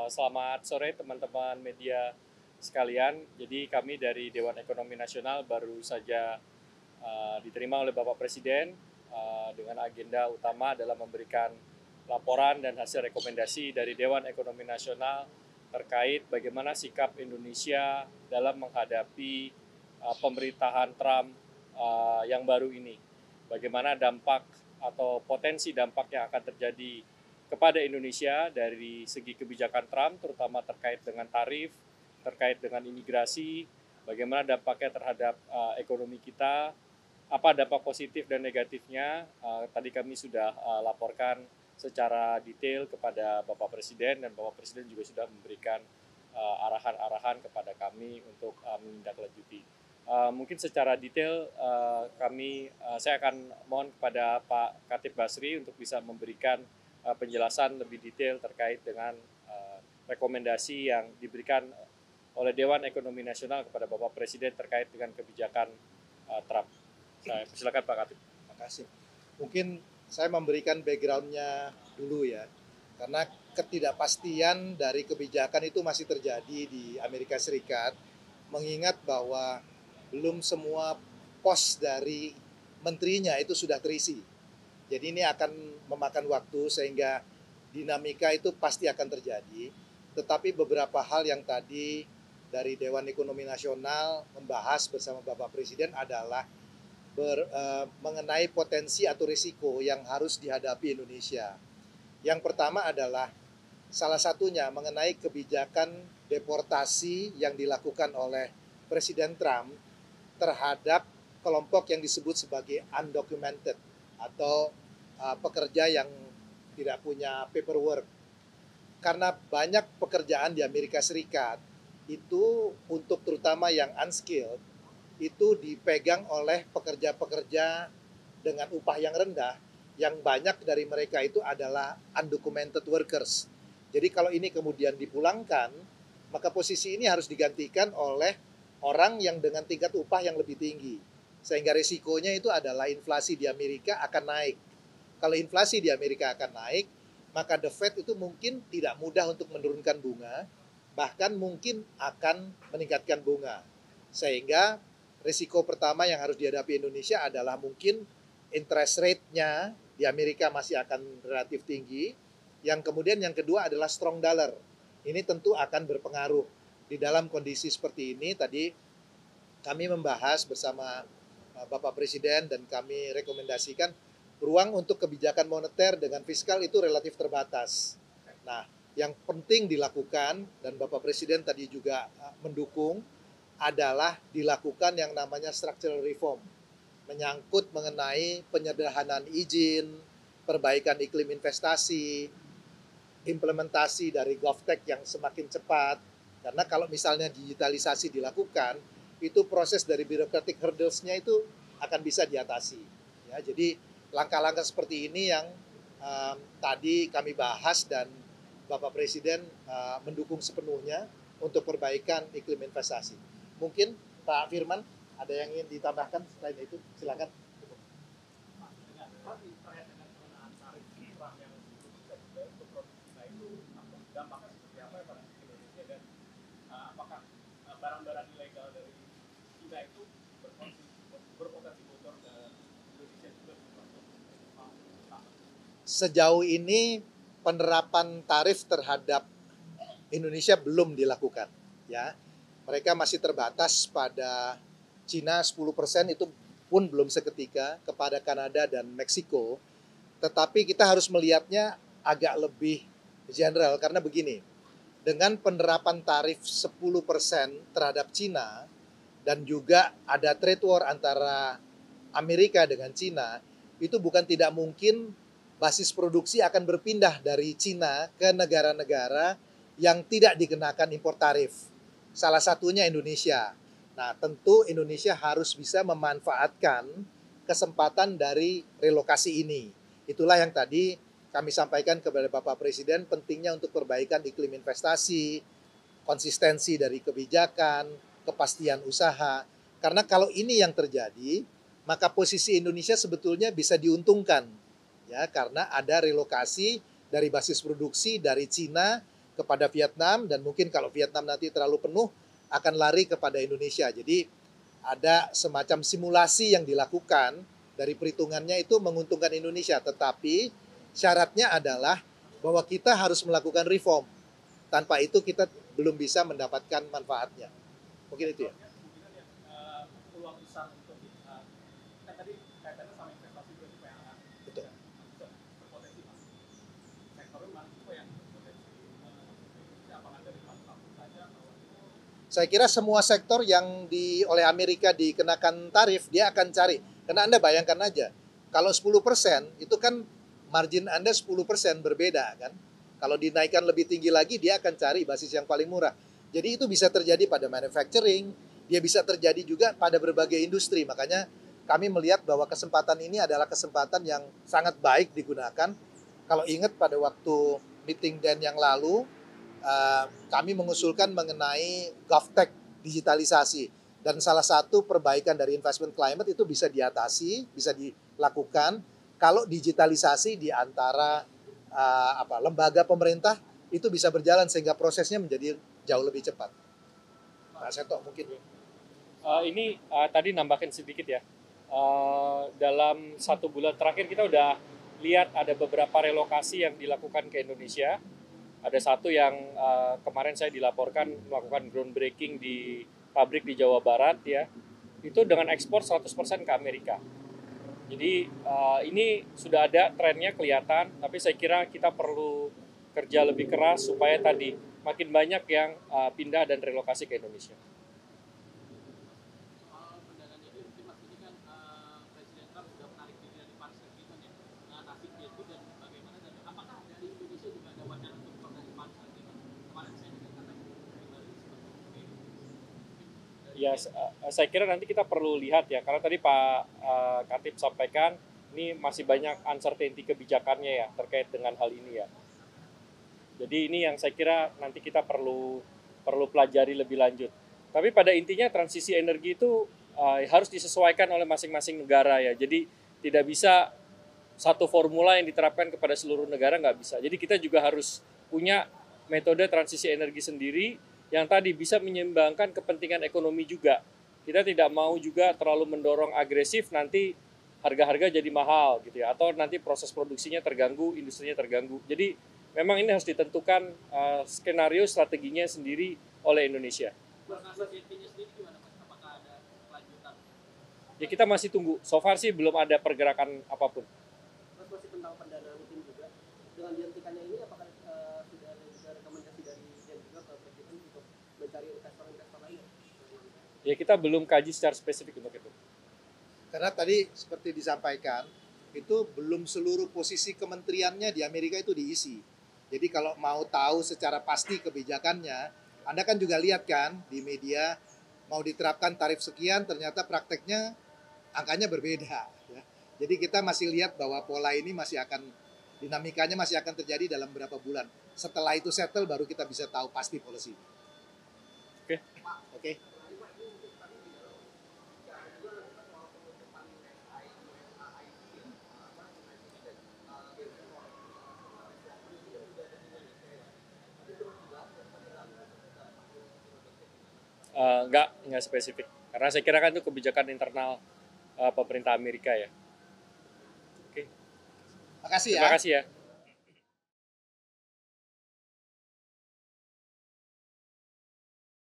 Selamat sore teman-teman media sekalian. Jadi kami dari Dewan Ekonomi Nasional baru saja diterima oleh Bapak Presiden dengan agenda utama adalah memberikan laporan dan hasil rekomendasi dari Dewan Ekonomi Nasional terkait bagaimana sikap Indonesia dalam menghadapi pemerintahan Trump yang baru ini. Bagaimana dampak atau potensi dampak yang akan terjadi kepada Indonesia dari segi kebijakan Trump, terutama terkait dengan tarif, terkait dengan imigrasi, bagaimana dampaknya terhadap ekonomi kita, apa dampak positif dan negatifnya. Tadi kami sudah laporkan secara detail kepada Bapak Presiden dan Bapak Presiden juga sudah memberikan arahan-arahan kepada kami untuk menindaklanjuti. Mungkin secara detail saya akan mohon kepada Pak Khatib Basri untuk bisa memberikan penjelasan lebih detail terkait dengan rekomendasi yang diberikan oleh Dewan Ekonomi Nasional kepada Bapak Presiden terkait dengan kebijakan Trump. Saya persilakan Pak Khatib. Terima kasih. Mungkin saya memberikan background-nya dulu ya, karena ketidakpastian dari kebijakan itu masih terjadi di Amerika Serikat, mengingat bahwa belum semua pos dari menterinya itu sudah terisi. Jadi ini akan memakan waktu sehingga dinamika itu pasti akan terjadi. Tetapi beberapa hal yang tadi dari Dewan Ekonomi Nasional membahas bersama Bapak Presiden adalah mengenai potensi atau risiko yang harus dihadapi Indonesia. Yang pertama adalah salah satunya mengenai kebijakan deportasi yang dilakukan oleh Presiden Trump terhadap kelompok yang disebut sebagai undocumented atau pekerja yang tidak punya paperwork. Karena banyak pekerjaan di Amerika Serikat itu untuk terutama yang unskilled itu dipegang oleh pekerja-pekerja dengan upah yang rendah, yang banyak dari mereka itu adalah undocumented workers. Jadi kalau ini kemudian dipulangkan, maka posisi ini harus digantikan oleh orang yang dengan tingkat upah yang lebih tinggi. Sehingga risikonya itu adalah inflasi di Amerika akan naik. Kalau inflasi di Amerika akan naik, maka The Fed itu mungkin tidak mudah untuk menurunkan bunga, bahkan mungkin akan meningkatkan bunga. Sehingga risiko pertama yang harus dihadapi Indonesia adalah mungkin interest rate-nya di Amerika masih akan relatif tinggi. Yang kemudian yang kedua adalah strong dollar. Ini tentu akan berpengaruh. Di dalam kondisi seperti ini tadi kami membahas bersama Bapak Presiden dan kami rekomendasikan ruang untuk kebijakan moneter dengan fiskal itu relatif terbatas. Nah, yang penting dilakukan dan Bapak Presiden tadi juga mendukung adalah dilakukan yang namanya structural reform, menyangkut mengenai penyederhanaan izin, perbaikan iklim investasi, implementasi dari GovTech yang semakin cepat. Karena kalau misalnya digitalisasi dilakukan, itu proses dari bureaucratic hurdles-nya itu akan bisa diatasi. Ya, jadi langkah-langkah seperti ini yang tadi kami bahas dan Bapak Presiden mendukung sepenuhnya untuk perbaikan iklim investasi. Mungkin Pak Firman ada yang ingin ditambahkan selain itu, silakan. Barang-barang ilegal dari China itu berpotensi bocor ke Indonesia juga. Sejauh ini penerapan tarif terhadap Indonesia belum dilakukan, ya. Mereka masih terbatas pada Cina 10%, itu pun belum seketika, kepada Kanada dan Meksiko. Tetapi kita harus melihatnya agak lebih general karena begini. Dengan penerapan tarif 10% terhadap Cina dan juga ada trade war antara Amerika dengan Cina, itu bukan tidak mungkin basis produksi akan berpindah dari Cina ke negara-negara yang tidak dikenakan impor tarif. Salah satunya Indonesia. Nah, tentu Indonesia harus bisa memanfaatkan kesempatan dari relokasi ini. Itulah yang tadi kami sampaikan kepada Bapak Presiden, pentingnya untuk perbaikan iklim investasi, konsistensi dari kebijakan, kepastian usaha. Karena kalau ini yang terjadi, maka posisi Indonesia sebetulnya bisa diuntungkan. Ya, karena ada relokasi dari basis produksi dari Cina kepada Vietnam, dan mungkin kalau Vietnam nanti terlalu penuh akan lari kepada Indonesia. Jadi ada semacam simulasi yang dilakukan, dari perhitungannya itu menguntungkan Indonesia, tetapi syaratnya adalah bahwa kita harus melakukan reform. Tanpa itu kita belum bisa mendapatkan manfaatnya. Mungkin itu ya. Peluang besar untuk kan tadi kaitannya sama investasi berarti PLN. Betul. Berpotensi mas. Sektornya mana juga yang berpotensi? Apakah dari manufaktur saja atau? Saya kira semua sektor yang oleh Amerika dikenakan tarif, dia akan cari. Karena Anda bayangkan aja, kalau 10% itu kan margin Anda 10% berbeda kan. Kalau dinaikkan lebih tinggi lagi, dia akan cari basis yang paling murah. Jadi itu bisa terjadi pada manufacturing, dia bisa terjadi juga pada berbagai industri. Makanya kami melihat bahwa kesempatan ini adalah kesempatan yang sangat baik digunakan. Kalau ingat pada waktu meeting Dan yang lalu, kami mengusulkan mengenai GovTech digitalisasi. Dan salah satu perbaikan dari investment climate itu bisa diatasi, bisa dilakukan kalau digitalisasi di antara lembaga pemerintah itu bisa berjalan sehingga prosesnya menjadi jauh lebih cepat. Pak Seto mungkin. Ini tadi nambahin sedikit ya. Dalam 1 bulan terakhir kita udah lihat ada beberapa relokasi yang dilakukan ke Indonesia. Ada satu yang kemarin saya dilaporkan melakukan groundbreaking di pabrik di Jawa Barat ya. Itu dengan ekspor 100% ke Amerika. Jadi ini sudah ada trennya kelihatan, tapi saya kira kita perlu kerja lebih keras supaya tadi makin banyak yang pindah dan relokasi ke Indonesia. Soal pendanaan itu, Mas, ini kan Presiden Trump sudah menarik diri dari Paris Agreement ya, nasib itu dan bagaimana, dan apakah dari Indonesia juga ada wacana untuk keluar dari Paris Agreement? Kemarin saya juga katakan kembali seperti itu. Ya, saya kira nanti kita perlu lihat ya, karena tadi Pak Khatib sampaikan ini masih banyak uncertainty kebijakannya ya terkait dengan hal ini ya. Jadi ini yang saya kira nanti kita perlu pelajari lebih lanjut. Tapi pada intinya transisi energi itu harus disesuaikan oleh masing-masing negara ya. Jadi tidak bisa satu formula yang diterapkan kepada seluruh negara, nggak bisa. Jadi kita juga harus punya metode transisi energi sendiri yang tadi bisa menyeimbangkan kepentingan ekonomi juga. Kita tidak mau juga terlalu mendorong agresif, nanti harga-harga jadi mahal gitu ya, atau nanti proses produksinya terganggu, industrinya terganggu. Jadi memang ini harus ditentukan skenario strateginya sendiri oleh Indonesia. Nasibnya sendiri gimana, Mas? Apakah ada kelanjutan? Ya kita masih tunggu. So far sih belum ada pergerakan apapun. Mas, masih tentang pendanaan tim juga. Dengan dihentikannya ini, apakah sudah ada juga rekomendasi dari Dan juga ke Presiden untuk mencari investor-investor lain? Ya kita belum kaji secara spesifik untuk itu. Karena tadi seperti disampaikan, itu belum seluruh posisi kementeriannya di Amerika itu diisi. Jadi kalau mau tahu secara pasti kebijakannya, Anda kan juga lihat kan di media, mau diterapkan tarif sekian, ternyata prakteknya angkanya berbeda. Ya. Jadi kita masih lihat bahwa pola ini masih akan, dinamikanya masih akan terjadi dalam beberapa bulan. Setelah itu settle, baru kita bisa tahu pasti polisi. Oke. Oke. Enggak spesifik. Karena saya kira kan itu kebijakan internal pemerintah Amerika ya. Oke. Makasih ya. Terima kasih ya.